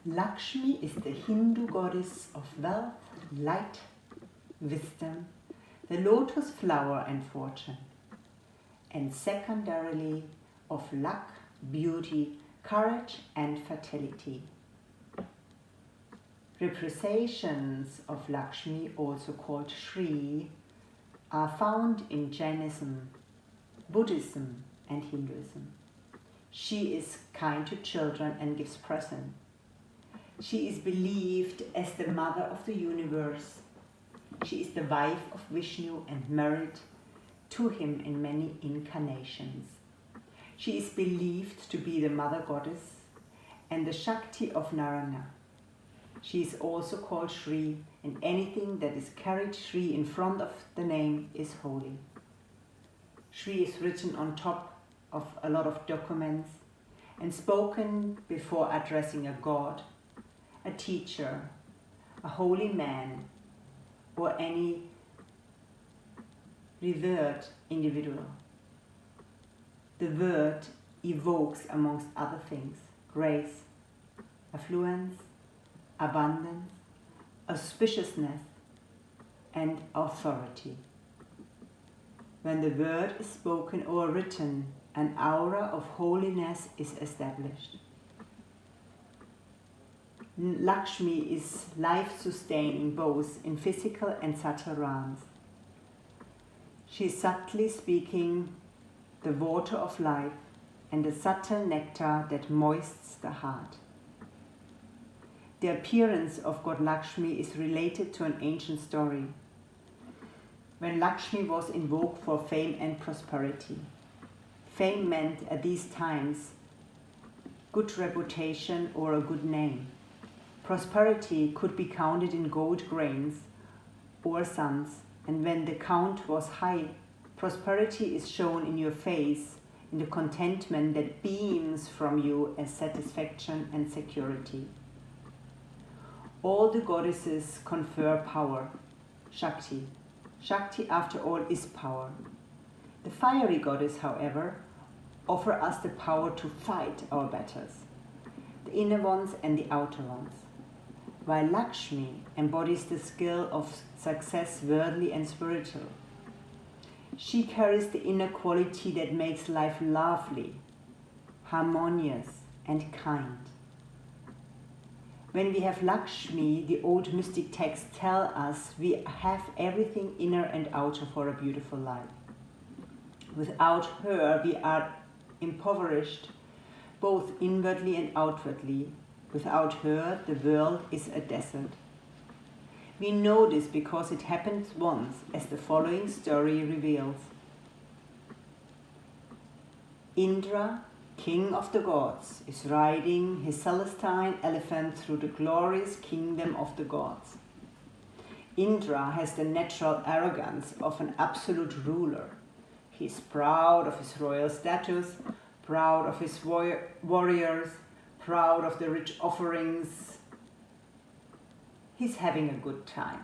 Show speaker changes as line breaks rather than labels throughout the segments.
Lakshmi is the Hindu goddess of wealth, light, wisdom, the lotus flower and fortune, and secondarily of luck, beauty, courage and fertility. Representations of Lakshmi, also called Shree, are found in Jainism, Buddhism and Hinduism. She is kind to children and gives presents. She is believed as the mother of the universe. She is the wife of Vishnu and married to him in many incarnations. She is believed to be the mother goddess and the Shakti of Narayana. She is also called Shree, and anything that is carried Shree in front of the name is holy. Shree is written on top of a lot of documents and spoken before addressing a god, a teacher, a holy man, or any revered individual. The word evokes, amongst other things, grace, affluence, abundance, auspiciousness, and authority. When the word is spoken or written, an aura of holiness is established. Lakshmi is life-sustaining both in physical and subtle realms. She is subtly speaking the water of life and the subtle nectar that moistens the heart. The appearance of God Lakshmi is related to an ancient story, when Lakshmi was invoked for fame and prosperity. Fame meant at these times good reputation or a good name. Prosperity could be counted in gold grains or sons, and when the count was high, prosperity is shown in your face, in the contentment that beams from you as satisfaction and security. All the goddesses confer power, Shakti. Shakti, after all, is power. The fiery goddess, however, offer us the power to fight our battles, the inner ones and the outer ones, while Lakshmi embodies the skill of success, worldly and spiritual. She carries the inner quality that makes life lovely, harmonious and kind. When we have Lakshmi, the old mystic texts tell us we have everything inner and outer for a beautiful life. Without her, we are impoverished, both inwardly and outwardly. Without her, the world is a desert. We know this because it happened once, as the following story reveals. Indra, king of the gods, is riding his celestine elephant through the glorious kingdom of the gods. Indra has the natural arrogance of an absolute ruler. He is proud of his royal status, proud of his warriors, proud of the rich offerings. He's having a good time.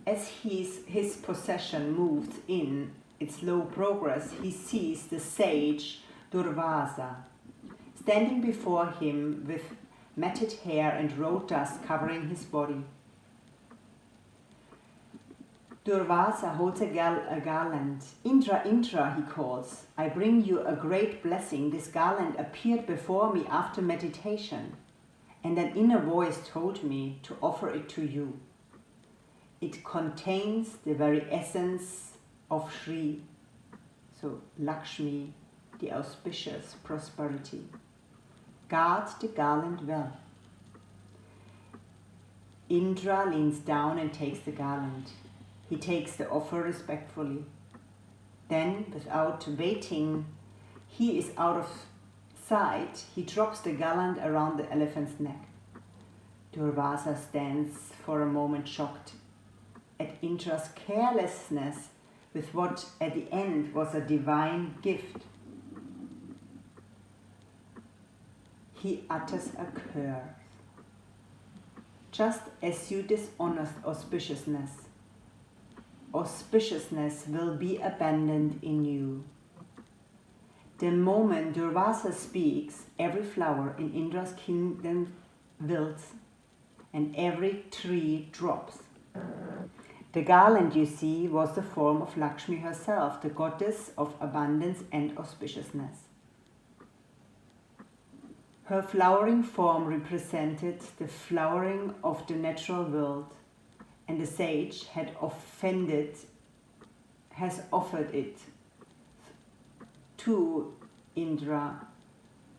As his procession moves in its slow progress, he sees the sage Durvasa standing before him with matted hair and road dust covering his body. Durvasa holds a garland. Indra, Indra, he calls, I bring you a great blessing. This garland appeared before me after meditation, and an inner voice told me to offer it to you. It contains the very essence of Shree, so Lakshmi, the auspicious prosperity. Guard the garland well. Indra leans down and takes the garland. He takes the offer respectfully. Then, without waiting, he is out of sight, he drops the garland around the elephant's neck. Durvasa stands for a moment shocked at Indra's carelessness with what at the end was a divine gift. He utters a curse. Just as you dishonor auspiciousness, auspiciousness will be abandoned in you. The moment Durvasa speaks, every flower in Indra's kingdom wilts, and every tree drops. The garland you see was the form of Lakshmi herself, the goddess of abundance and auspiciousness. Her flowering form represented the flowering of the natural world, and the sage has offered it to Indra,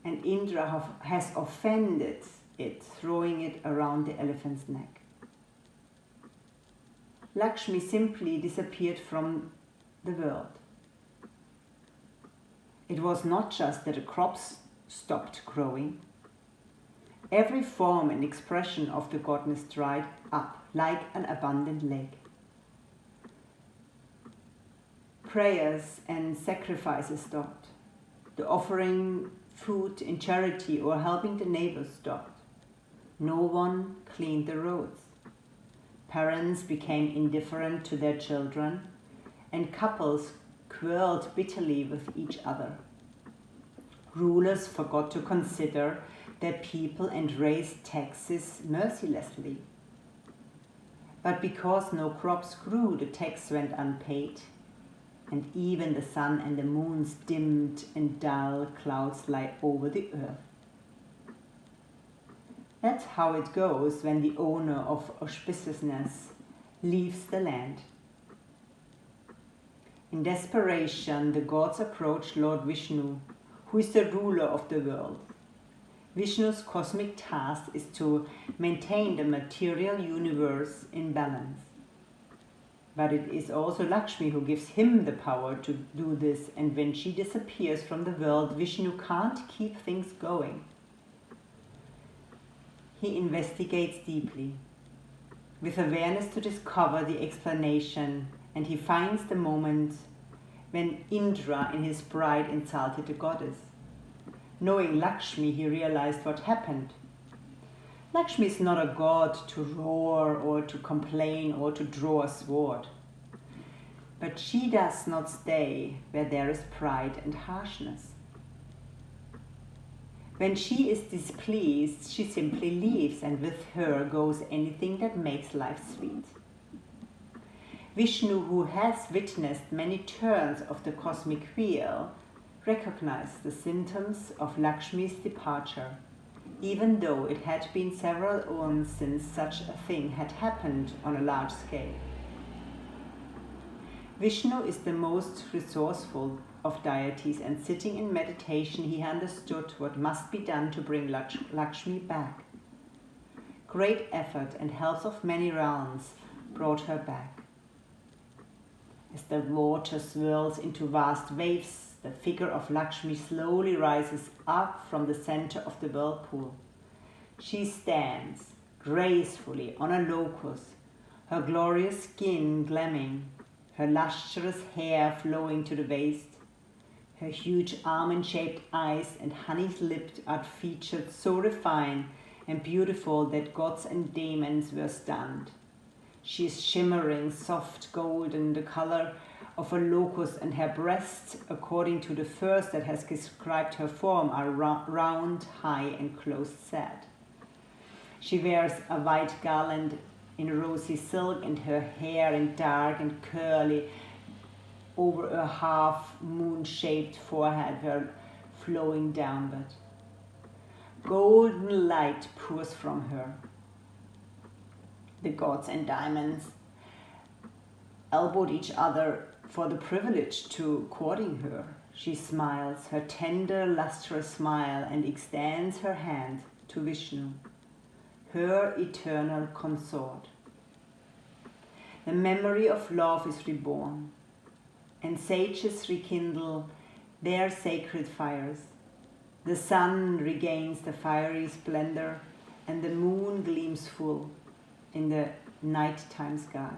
and Indra has offended it, throwing it around the elephant's neck. Lakshmi simply disappeared from the world. It was not just that the crops stopped growing. Every form and expression of the goddess dried up like an abundant lake. Prayers and sacrifices stopped. The offering food in charity or helping the neighbors stopped. No one cleaned the roads. Parents became indifferent to their children, and couples quarreled bitterly with each other. Rulers forgot to consider their people and raised taxes mercilessly. But because no crops grew, the tax went unpaid, and even the sun and the moons dimmed and dull clouds lay over the earth. That's how it goes when the owner of auspiciousness leaves the land. In desperation, the gods approached Lord Vishnu, who is the ruler of the world. Vishnu's cosmic task is to maintain the material universe in balance. But it is also Lakshmi who gives him the power to do this, and when she disappears from the world, Vishnu can't keep things going. He investigates deeply, with awareness to discover the explanation, and he finds the moment when Indra in his pride insulted the goddess. Knowing Lakshmi, he realized what happened. Lakshmi is not a god to roar or to complain or to draw a sword. But she does not stay where there is pride and harshness. When she is displeased, she simply leaves, and with her goes anything that makes life sweet. Vishnu, who has witnessed many turns of the cosmic wheel, recognized the symptoms of Lakshmi's departure, even though it had been several eons since such a thing had happened on a large scale. Vishnu is the most resourceful of deities, and sitting in meditation he understood what must be done to bring Lakshmi back. Great effort and help of many realms brought her back. As the water swirls into vast waves, the figure of Lakshmi slowly rises up from the center of the whirlpool. She stands gracefully on a locust, her glorious skin glamming, her lustrous hair flowing to the waist. Her huge almond-shaped eyes and honey-lipped are featured so refined and beautiful that gods and demons were stunned. She is shimmering, soft golden, the color of a locust, and her breasts, according to the verse that has described her form, are round, high, and close-set. She wears a white garland in rosy silk, and her hair in dark and curly over a half-moon-shaped forehead were flowing downward. Golden light pours from her. The gods and demons elbowed each other for the privilege to courting her. She smiles, her tender, lustrous smile, and extends her hand to Vishnu, her eternal consort. The memory of love is reborn, and sages rekindle their sacred fires. The sun regains the fiery splendor, and the moon gleams full in the nighttime sky.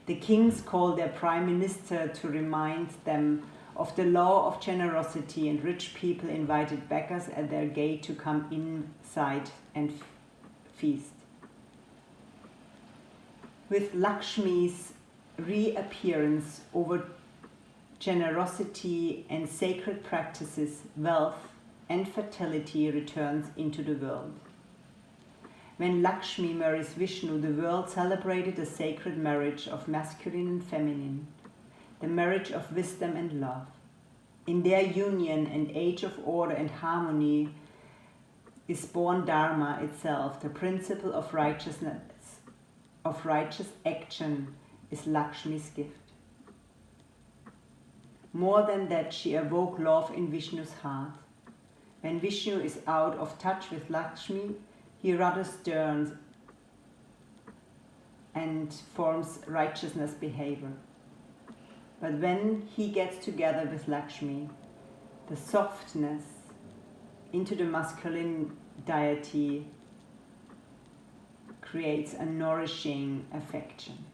The kings call their prime minister to remind them of the law of generosity, and rich people invited beggars at their gate to come inside and feast. With Lakshmi's reappearance, over generosity and sacred practices, wealth and fertility returns into the world. When Lakshmi marries Vishnu, the world celebrated the sacred marriage of masculine and feminine, the marriage of wisdom and love. In their union and age of order and harmony is born Dharma itself. The principle of righteousness, of righteous action, is Lakshmi's gift. More than that, she awoke love in Vishnu's heart. When Vishnu is out of touch with Lakshmi, he rather sterns and forms righteousness behavior. But when he gets together with Lakshmi, the softness into the masculine deity creates a nourishing affection.